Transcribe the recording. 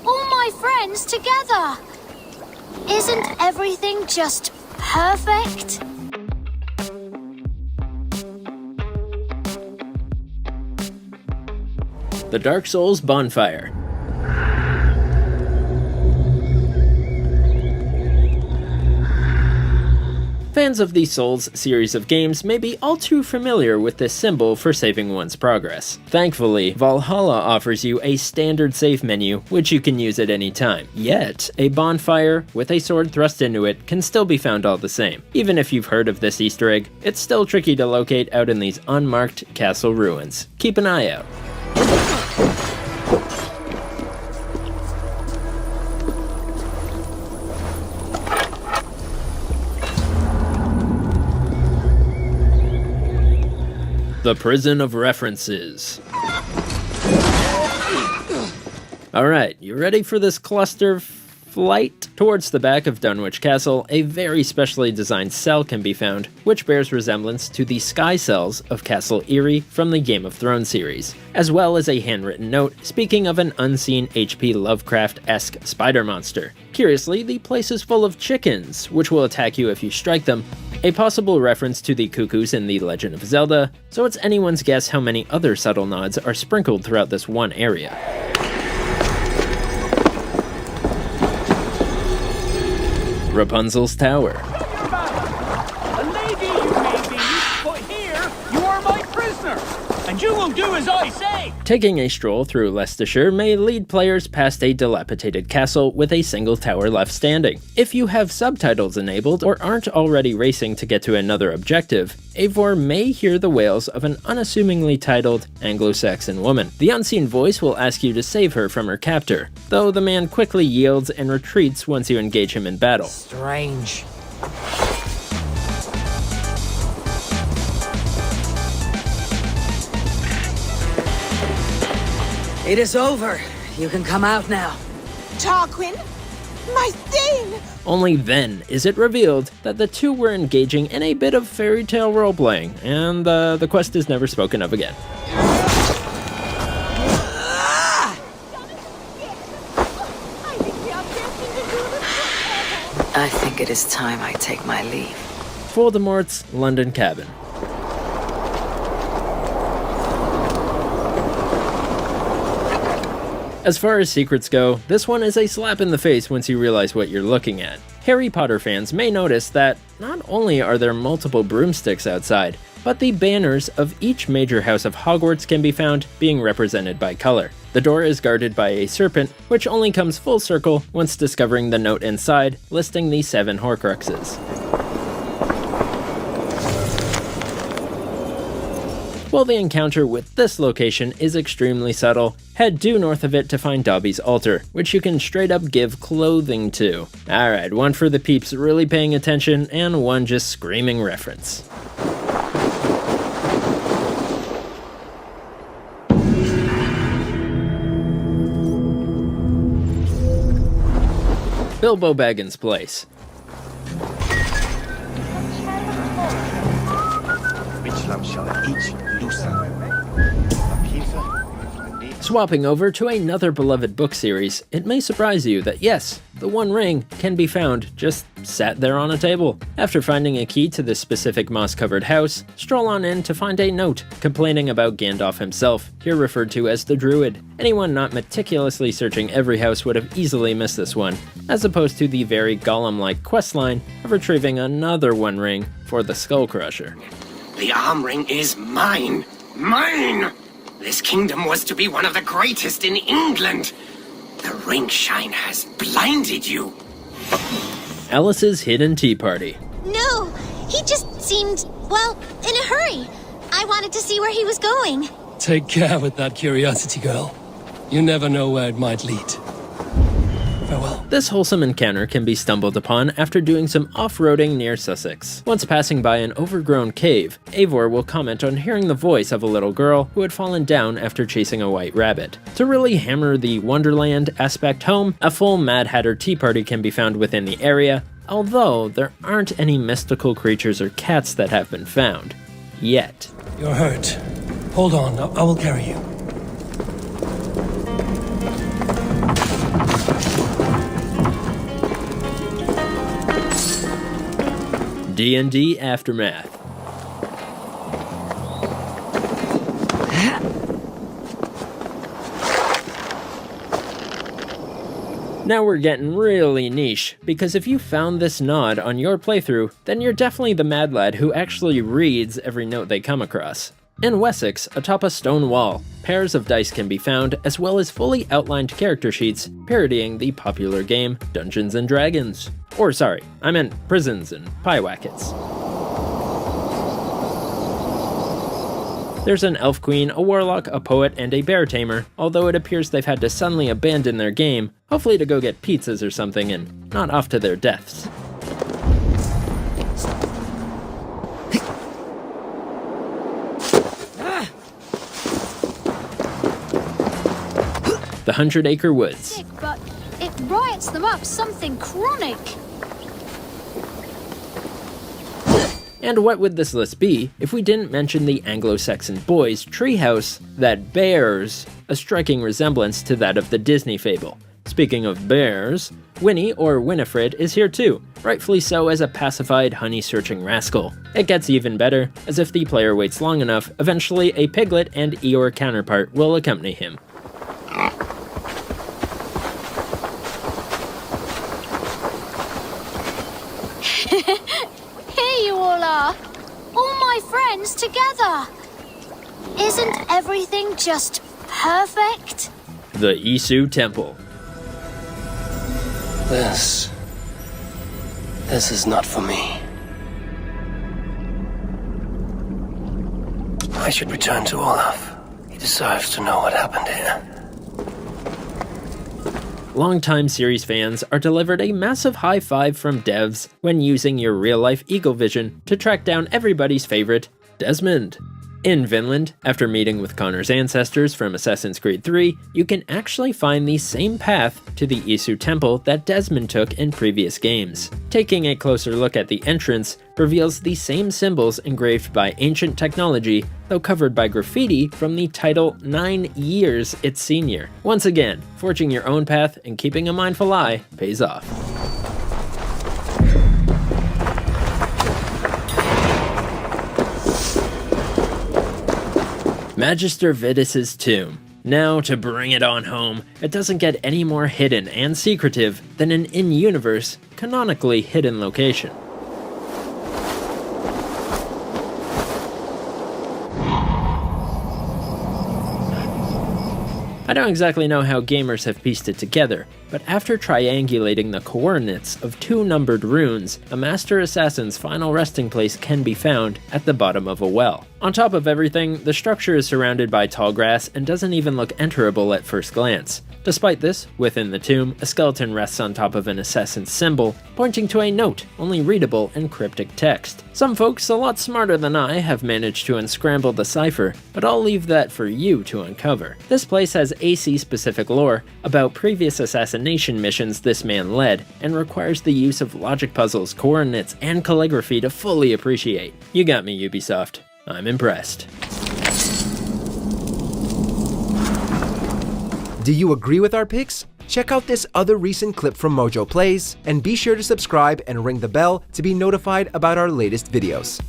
All my friends together! Isn't everything just perfect? The Dark Souls Bonfire. Fans of the Souls series of games may be all too familiar with this symbol for saving one's progress. Thankfully, Valhalla offers you a standard save menu, which you can use at any time. Yet, a bonfire with a sword thrust into it can still be found all the same. Even if you've heard of this Easter egg, it's still tricky to locate out in these unmarked castle ruins. Keep an eye out. The Prison of References. Alright, you ready for this cluster flight? Towards the back of Dunwich Castle, a very specially designed cell can be found, which bears resemblance to the sky cells of Castle Erie from the Game of Thrones series, as well as a handwritten note speaking of an unseen H.P. Lovecraft-esque spider monster. Curiously, the place is full of chickens, which will attack you if you strike them, a possible reference to the cuckoos in The Legend of Zelda, so it's anyone's guess how many other subtle nods are sprinkled throughout this one area. Rapunzel's Tower. A lady you may be, but here you are my prisoner, and you will do as I say. Taking a stroll through Leicestershire may lead players past a dilapidated castle with a single tower left standing. If you have subtitles enabled or aren't already racing to get to another objective, Eivor may hear the wails of an unassumingly titled Anglo-Saxon woman. The unseen voice will ask you to save her from her captor, though the man quickly yields and retreats once you engage him in battle. Strange. It is over. You can come out now. Tarquin? My thing! Only then is it revealed that the two were engaging in a bit of fairy tale role-playing, and the quest is never spoken of again. I think it is time I take my leave. Voldemort's London Cabin. As far as secrets go, this one is a slap in the face once you realize what you're looking at. Harry Potter fans may notice that not only are there multiple broomsticks outside, but the banners of each major house of Hogwarts can be found being represented by color. The door is guarded by a serpent, which only comes full circle once discovering the note inside, listing the 7 Horcruxes. While the encounter with this location is extremely subtle, head due north of it to find Dobby's altar, which you can straight up give clothing to. Alright, one for the peeps really paying attention, and one just screaming reference. Bilbo Baggins' place. Which lamp shall I each loosen? Swapping over to another beloved book series, it may surprise you that yes, the One Ring can be found just sat there on a table. After finding a key to this specific moss-covered house, stroll on in to find a note complaining about Gandalf himself, here referred to as the Druid. Anyone not meticulously searching every house would have easily missed this one, as opposed to the very Gollum-like questline of retrieving another One Ring for the Skull Crusher. The arm ring is mine! Mine! This kingdom was to be one of the greatest in England. The ring shine has blinded you. Alice's Hidden Tea Party. No, he just seemed, well, in a hurry. I wanted to see where he was going. Take care with that curiosity, girl. You never know where it might lead. Farewell. This wholesome encounter can be stumbled upon after doing some off-roading near Sussex. Once passing by an overgrown cave, Eivor will comment on hearing the voice of a little girl who had fallen down after chasing a white rabbit. To really hammer the Wonderland aspect home, a full Mad Hatter tea party can be found within the area, although there aren't any mystical creatures or cats that have been found. Yet. You're hurt. Hold on, I will carry you. D&D Aftermath. Now we're getting really niche, because if you found this nod on your playthrough, then you're definitely the mad lad who actually reads every note they come across. In Wessex, atop a stone wall, pairs of dice can be found, as well as fully outlined character sheets parodying the popular game Dungeons & Dragons. Or sorry, I meant Prisons and Pyewackets. There's an elf queen, a warlock, a poet, and a bear tamer, although it appears they've had to suddenly abandon their game, hopefully to go get pizzas or something and not off to their deaths. The 100 Acre Woods. Sick, but it riots them up something chronic. And what would this list be if we didn't mention the Anglo-Saxon boys' treehouse that bears a striking resemblance to that of the Disney fable. Speaking of bears, Winnie, or Winifred, is here too, rightfully so as a pacified, honey-searching rascal. It gets even better, as if the player waits long enough, eventually a piglet and Eeyore counterpart will accompany him. Here you all are. All my friends together. Isn't everything just perfect? The ISU Temple. This is not for me. I should return to Olaf. He deserves to know what happened here. Longtime series fans are delivered a massive high five from devs when using your real-life eagle vision to track down everybody's favorite, Desmond. In Vinland, after meeting with Connor's ancestors from Assassin's Creed 3, you can actually find the same path to the ISU Temple that Desmond took in previous games. Taking a closer look at the entrance reveals the same symbols engraved by ancient technology, though covered by graffiti from the title 9 years its senior. Once again, forging your own path and keeping a mindful eye pays off. Magister Vidis's tomb. Now, to bring it on home, it doesn't get any more hidden and secretive than an in-universe, canonically hidden location. I don't exactly know how gamers have pieced it together, but after triangulating the coordinates of 2 numbered runes, a Master Assassin's final resting place can be found at the bottom of a well. On top of everything, the structure is surrounded by tall grass and doesn't even look enterable at first glance. Despite this, within the tomb, a skeleton rests on top of an assassin's symbol, pointing to a note, only readable in cryptic text. Some folks a lot smarter than I have managed to unscramble the cipher, but I'll leave that for you to uncover. This place has AC-specific lore about previous assassination missions this man led, and requires the use of logic puzzles, coordinates, and calligraphy to fully appreciate. You got me, Ubisoft. I'm impressed. Do you agree with our picks? Check out this other recent clip from Mojo Plays, and be sure to subscribe and ring the bell to be notified about our latest videos.